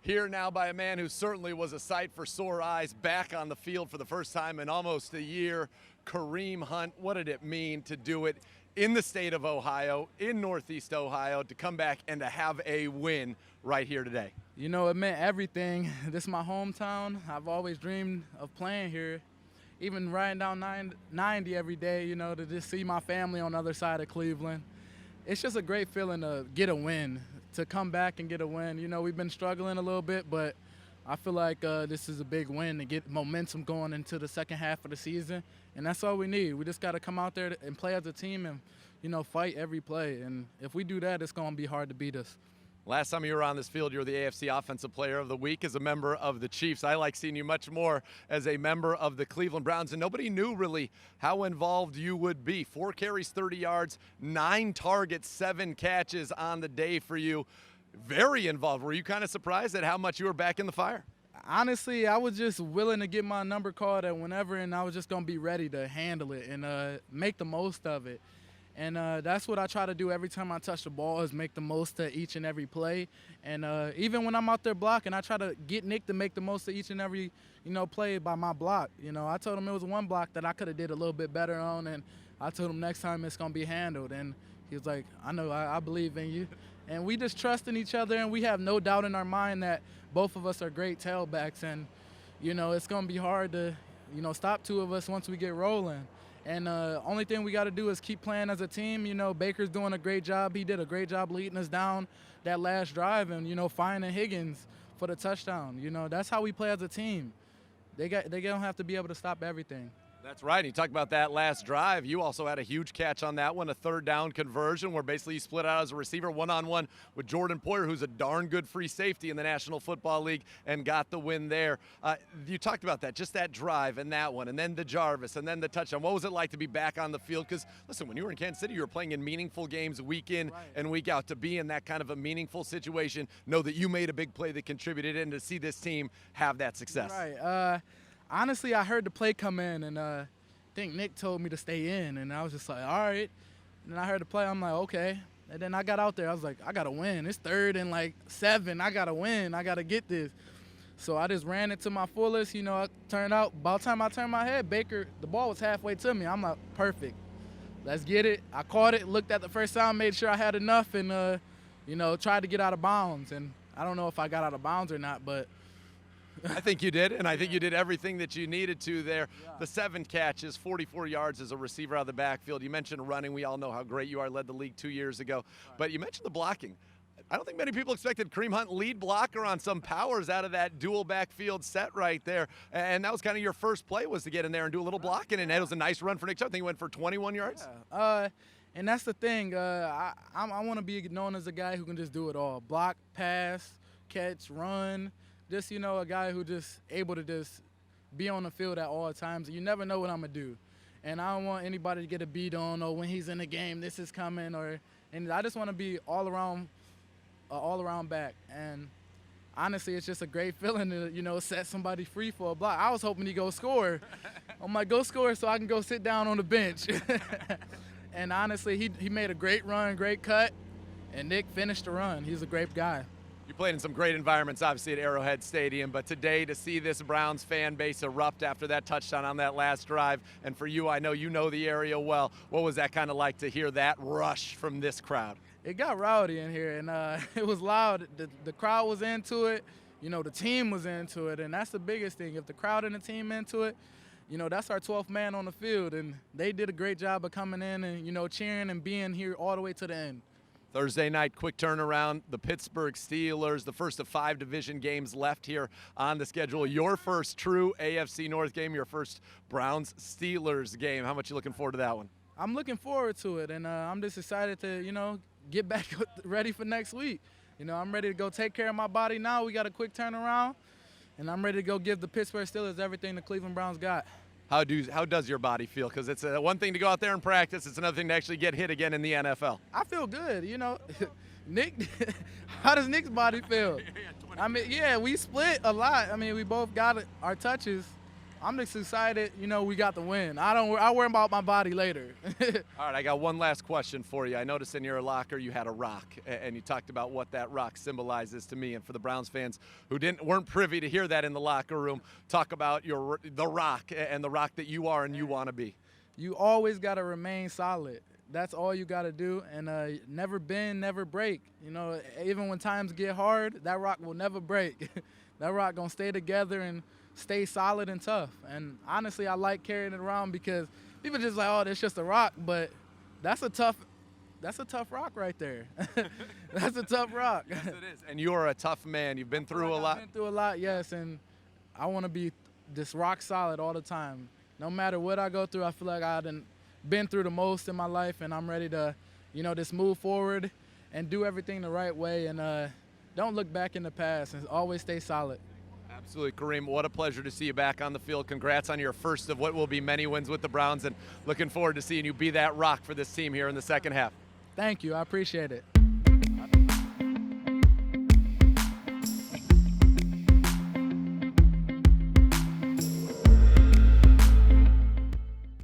Here now by a man who certainly was a sight for sore eyes, back on the field for the first time in almost a year, Kareem Hunt. What did it mean to do it in the state of Ohio, in Northeast Ohio, to come back and to have a win right here today? You know, it meant everything. This is my hometown. I've always dreamed of playing here. Even riding down 90 every day, you know, to just see my family on the other side of Cleveland. It's just a great feeling to get a win, to come back and get a win. You know, we've been struggling a little bit, but I feel like this is a big win to get momentum going into the second half of the season, and that's all we need. We just got to come out there and play as a team and, you know, fight every play. And if we do that, it's going to be hard to beat us. Last time you were on this field, you were the AFC Offensive Player of the Week as a member of the Chiefs. I like seeing you much more as a member of the Cleveland Browns, and nobody knew really how involved you would be. 4 carries, 30 yards, 9 targets, 7 catches on the day for you. Very involved. Were you kind of surprised at how much you were back in the fire? Honestly, I was just willing to get my number called at whenever, and I was just going to be ready to handle it and make the most of it. And that's what I try to do every time I touch the ball, is make the most of each and every play. And even when I'm out there blocking, I try to get Nick to make the most of each and every, you know, play by my block. You know, I told him it was one block that I could have did a little bit better on, and I told him next time it's going to be handled. And he was like, I know, I believe in you. And we just trust in each other, and we have no doubt in our mind that both of us are great tailbacks. And, you know, it's going to be hard to, you know, stop two of us once we get rolling. And only thing we got to do is keep playing as a team. You know, Baker's doing a great job. He did a great job leading us down that last drive and, you know, finding Higgins for the touchdown. You know, that's how we play as a team. They don't have to be able to stop everything. That's right. You talked about that last drive. You also had a huge catch on that one, a third down conversion where basically you split out as a receiver one-on-one with Jordan Poyer, who's a darn good free safety in the National Football League, and got the win there. You talked about that, just that drive and that one, and then the Jarvis, and then the touchdown. What was it like to be back on the field? Because, listen, when you were in Kansas City, you were playing in meaningful games week in and week out. To be in that kind of a meaningful situation, know that you made a big play that contributed, and to see this team have that success. Right. Honestly, I heard the play come in, and I think Nick told me to stay in, and I was just like, all right. And then I heard the play, I'm like, okay. And then I got out there, I was like, I got to win. It's 3rd and like 7. I got to win. I got to get this. So I just ran it to my fullest. You know, it turned out, by the time I turned my head, Baker, the ball was halfway to me. I'm like, perfect. Let's get it. I caught it, looked at the first time, made sure I had enough, and, you know, tried to get out of bounds. And I don't know if I got out of bounds or not, but I think you did, and I think you did everything that you needed to there. Yeah. The 7 catches, 44 yards as a receiver out of the backfield. You mentioned running. We all know how great you are. Led the league 2 years ago. But you mentioned the blocking. I don't think many people expected Kareem Hunt, lead blocker, on some powers out of that dual backfield set right there. And that was kind of your first play, was to get in there and do a little blocking. And it was a nice run for Nick Chubb. I think he went for 21 yards. Yeah. And that's the thing. I want to be known as a guy who can just do it all. Block, pass, catch, run. Just, you know, a guy who just able to just be on the field at all times. You never know what I'm going to do. And I don't want anybody to get a beat on, or when he's in the game, this is coming. And I just want to be all around back. And honestly, it's just a great feeling to, you know, set somebody free for a block. I was hoping he'd go score. I'm like, go score so I can go sit down on the bench. And honestly, he made a great run, great cut, and Nick finished the run. He's a great guy. You played in some great environments, obviously, at Arrowhead Stadium, but today to see this Browns fan base erupt after that touchdown on that last drive, and for you, I know you know the area well. What was that kind of like to hear that rush from this crowd? It got rowdy in here, and it was loud. The crowd was into it. You know, the team was into it, and that's the biggest thing. If the crowd and the team into it, you know, that's our 12th man on the field, and they did a great job of coming in and, you know, cheering and being here all the way to the end. Thursday night, quick turnaround, the Pittsburgh Steelers, the first of 5 division games left here on the schedule. Your first true AFC North game, your first Browns-Steelers game. How much are you looking forward to that one? I'm looking forward to it, and I'm just excited to, you know, get back ready for next week. You know, I'm ready to go take care of my body now. We got a quick turnaround, and I'm ready to go give the Pittsburgh Steelers everything the Cleveland Browns got. How does your body feel? Because it's one thing to go out there and practice. It's another thing to actually get hit again in the NFL. I feel good, you know. Nick, how does Nick's body feel? I mean, yeah, we split a lot. I mean, we both got our touches, I'm just excited. You know, we got the win. I worry about my body later. All right, I got one last question for you. I noticed in your locker you had a rock, and you talked about what that rock symbolizes to me. And for the Browns fans who weren't privy to hear that in the locker room, talk about the rock and the rock that you are and you want to be. You always got to remain solid. That's all you got to do, and never bend, never break. You know, even when times get hard, that rock will never break. That rock gonna stay together and stay solid and tough. And honestly, I like carrying it around because people just like, oh, that's just a rock, but that's a tough rock right there. That's a tough rock. Yes, it is. And you are a tough man. You've been through a lot. I've been through a lot, yes, and I want to be this rock solid all the time. No matter what I go through, I feel like I've been through the most in my life, and I'm ready to, you know, just move forward and do everything the right way, and don't look back in the past, and always stay solid. Absolutely, Kareem. What a pleasure to see you back on the field. Congrats on your first of what will be many wins with the Browns, and looking forward to seeing you be that rock for this team here in the second half. Thank you. I appreciate it.